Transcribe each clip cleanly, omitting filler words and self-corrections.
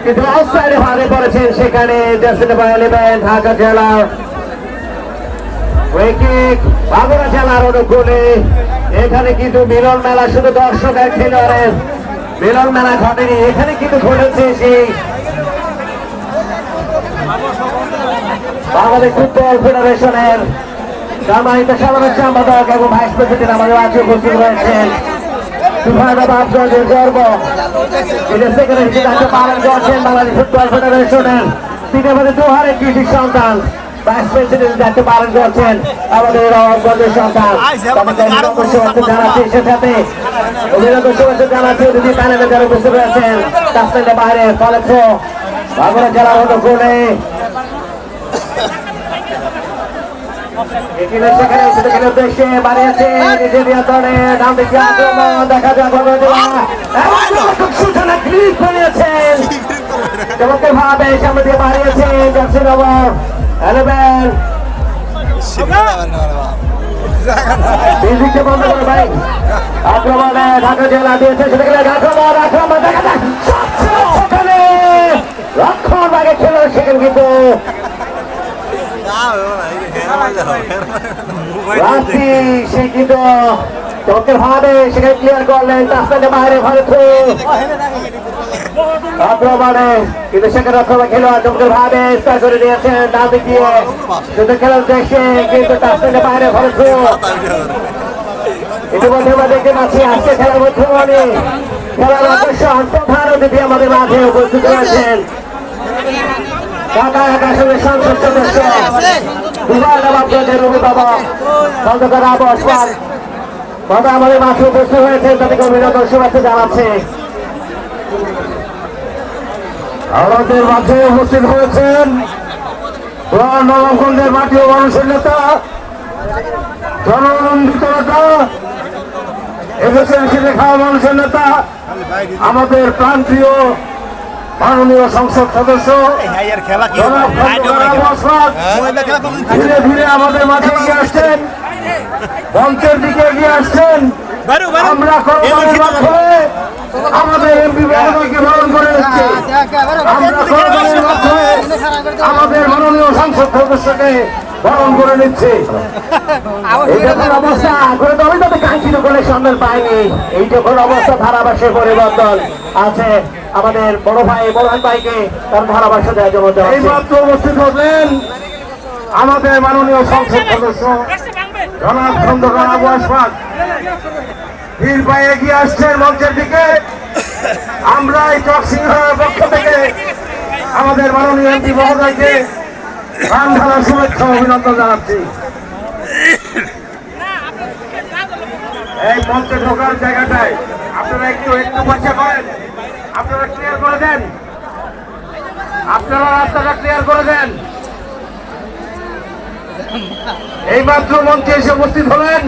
কিন্তু অফসাইডে ভাগে পড়েছেন সেখানে জার্সি নাম্বার 11 ঢাকা জেলা বাগুড়া জেলার অনুকূলে। এখানে কিন্তু মিলন মেলা শুধু দর্শক আর খেলোয়াড়ের মিলন মেলা ঘটেনি, এখানে কিন্তু ঘটেছে সেই বাংলাদেশ ফুটবল ফেডারেশনের সম্মানিত সাধারণ সম্পাদক এবং ভাইস প্রেসিডেন্ট আমাদের মাঝে উপস্থিত রয়েছেন। গর্ব সেখানে পালন করছেন বাংলাদেশ ফুটবল ফেডারেশনের তিনের মধ্যে দুহারের কৃষি সন্তান ভাইস প্রেসিডেন্ট দায়িত্ব পালন করছেন আমাদের রহমগঞ্জের সন্তান। জানাচ্ছি সে সাথে অভিনন্দন শুভেচ্ছা জানাচ্ছি অতিথি প্যানেলে যারা উপস্থিত রয়েছেন কাশ্মীরের বাইরে কলেজ বাগুড়া জেলার অনুকূলে। উদ্দেশ্যে বাড়িয়েছে দেখা যাক সূচনা ক্লিক করিয়েছেন চমৎকার ভাবে সামনে দিয়ে বাড়িয়েছেন জার্সি নম্বর 11 বন্ধ করে ভাই আক্রমণে ঢাকা জেলা দিয়েছে সেখানে আক্রমণ দেখা যাক সেখানে রক্ষণ ভাগে খেল সেখানে কিন্তু সে কিন্তু চমৎকার ভাবে সেখানে ক্লিয়ার করলেন তার বাইরে আক্রমণে কিন্তু সেখানে রক্ষণ খেলোয়াড় চমৎকার ভাবে স্টার করে দিয়েছেন ডান দিক দিয়ে শুধু খেলার দেখে কিন্তু তার বাইরে ইতিমধ্যে আমরা দেখতে পাচ্ছি আজকে খেলার মধ্যে খেলার আকর্ষণ প্রধান অতিথি আমাদের মাঝে উপস্থিত রয়েছেন ঢাকা আকাশের সংসদ সদস্য আমাদের মাঠে উপস্থিত হয়েছে তাদেরকে অভিনন্দন শুভেচ্ছা জানাচ্ছে। আমাদের মাঝে উপস্থিত হয়েছেন নবমগঞ্জের মাটি ও মানুষের নেতা জননন্দিত নেতা এদেশের সেরে খাওয়া মানুষের নেতা আমাদের প্রান্তীয় মাননীয় সংসদ সদস্য ধীরে ধীরে আমাদের মাঝে এগিয়ে আসছেন, মঞ্চের দিকে এগিয়ে আসছেন। আমরা আমাদের এমপি মহোদয়কে বরণ করে নিচ্ছি, আমাদের মাননীয় সংসদ সদস্যকে বরণ করে নিচ্ছি। এই যখন অবস্থা করে তো আমি তাদের কাঙ্ক্ষিত করে সম্মান পাইনি। এই যখন অবস্থা ধারাভাষ্যের পরিবর্তন আছে আমাদের বড় ভাই বোরহান ভাইকে তার ধারাভাষ্য দেওয়ার জন্য এই মাত্র উপস্থিত হলেন আমাদের মাননীয় সংসদ সদস্য জনাব খন্দকার আবু আশফাক বীর ভাই এগিয়ে আসছেন মঞ্চের দিকে। আমরা এই চকসিংহের পক্ষ থেকে আমাদের মাননীয় এমপি মহোদয়কে প্রাণ ঢালা শুভেচ্ছা অভিনন্দন জানাচ্ছি। এই মঞ্চে ঢোকার জায়গাটায় আপনারা একটু পয়সা করেন, আপনারা ক্লিয়ার করে দেন, আপনারা রাস্তাটা ক্লিয়ার করে দেন। এই মাত্র মঞ্চে এসে উপস্থিত হলেন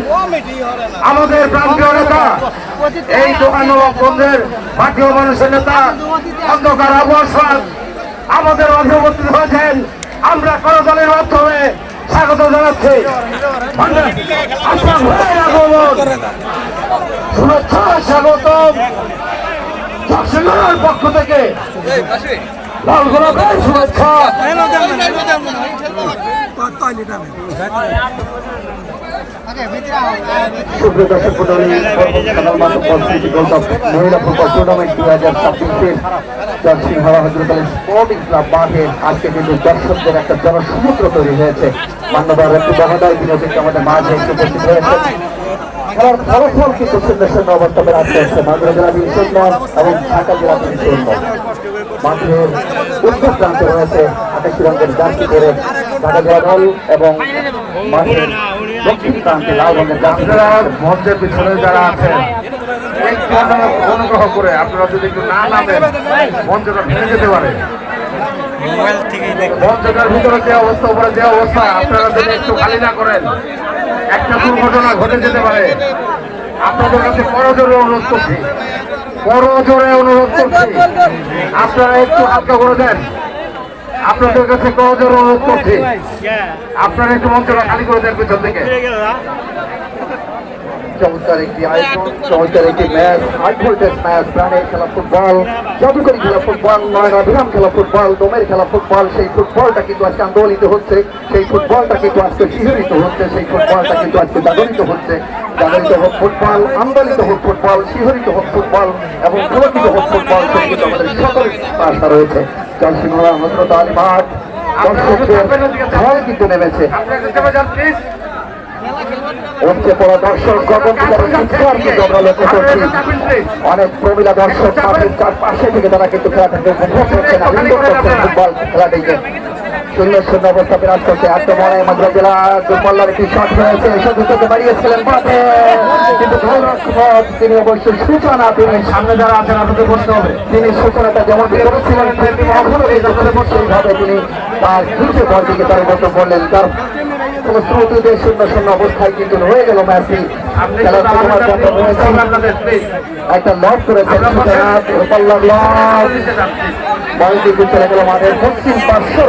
আমাদের প্রান্তীয় নেতা এই নবমগঞ্জের মাটি ও মানুষের নেতা খন্দকার আবু আশফাক আমাদের মাঝে উপস্থিত হয়েছেন। আমরা করদলের মাধ্যমে স্বাগত জানাচ্ছি, শুভেচ্ছা স্বাগতম চকসিংহের পক্ষ থেকে লাল গোলাপের শুভেচ্ছা। সুপ্রিয় দর্শক মণ্ডলী, মহিলা ফুটবল টুর্নামেন্ট 2026 চকসিংহ হযরত আলী স্পোর্টিং ক্লাব মাঠে আজকে কিন্তু দর্শকদের একটা জনসমুদ্র তৈরি হয়েছে। মান্যবর এমপি মহোদয় তিনি কিন্তু আমাদের মাঝে এসে উপস্থিত হয়েছেন। খেলার ফলাফল কিন্তু সুন্দর সুন্দর অবস্থা বিরাজ করছে। মাগুরা জেলা 20 এবং ঢাকা জেলা 20। মাঠের উত্তর প্রান্তে রয়েছে 28 রঙের জার্সি পরে ঢাকা জেলা দল এবং মাঠের দক্ষিণ প্রান্তে লাল রঙের জার্সি। মঞ্চের পিছনে যারা আছেন অনুগ্রহ করে আপনারা যদি একটু না নামেন মঞ্চটা ভেঙে যেতে পারে। মঞ্চটার ভিতরে যে অবস্থা, উপরে যে অবস্থা, আপনারা যদি একটু খালি না করেন একটা দুর্ঘটনা ঘটে যেতে পারে। আপনাদের কাছে করজোরে অনুরোধ করছি, করজোরে অনুরোধ করছি আপনারা একটু হালকা করে দেন। আপনাদের কাছে করজোরে অনুরোধ করছি আপনারা একটু মঞ্চটা খালি করে দেন পিছন থেকে। চমৎকার একটি আয়োজন, চমৎকার একটি ম্যাচ, হাই ভোল্টেজ ম্যাচ, প্রাণের খেলা ফুটবল, জাদুকরী খেলা ফুটবল, নয়নাভিরাম খেলা ফুটবল, দমের খেলা ফুটবল। সেই ফুটবলটা কিন্তু আজকে আন্দোলিত হচ্ছে, সেই ফুটবলটা কিন্তু আজকে শিহরিত হচ্ছে, সেই ফুটবলটা কিন্তু আজকে জাগরিত হচ্ছে। জাগরিত হোক ফুটবল, আন্দোলিত হোক ফুটবল, শিহরিত হোক ফুটবল এবং পুলকিত হোক ফুটবল, সেই কিন্তু আমাদের সকল আশা রয়েছে। জলসিংহরা হজরত আলী মাঠ দর্শকদের ভয় কিন্তু নেমেছে। উঠছে পড়া দর্শক গগন চিৎকার কিন্তু আমরা লক্ষ্য করছি। অনেক প্রমিলা দর্শক মাঠের চারপাশে থেকে তারা কিন্তু খেলাটাকে উপভোগ করছেন, আনন্দ করছেন ফুটবল খেলাটিকে। 0-0 অবস্থা বিরাজ করছে। আক্রমণে মাদ্রা জেলা দুর্বল্লার একটি শট হয়েছে, শুধু থেকে বাড়িয়েছিলেন মাঠে, কিন্তু গোলরক্ষক তিনি অবশ্যই সূচনা, তিনি সামনে যারা আছেন আপনাদের বলতে হবে, তিনি সূচনাটা যেমন করেছিলেন সেইভাবে তিনি তার দ্বিতীয় বল দিকে তার মতো বললেন। তার শ্রোতীদের 0-0 অবস্থায় কিন্তু হয়ে গেল ম্যাচটি। খেলার একটা লক করেছেন বল কিন্তু চলে গেল মাঠের পশ্চিম পার্শ্ব।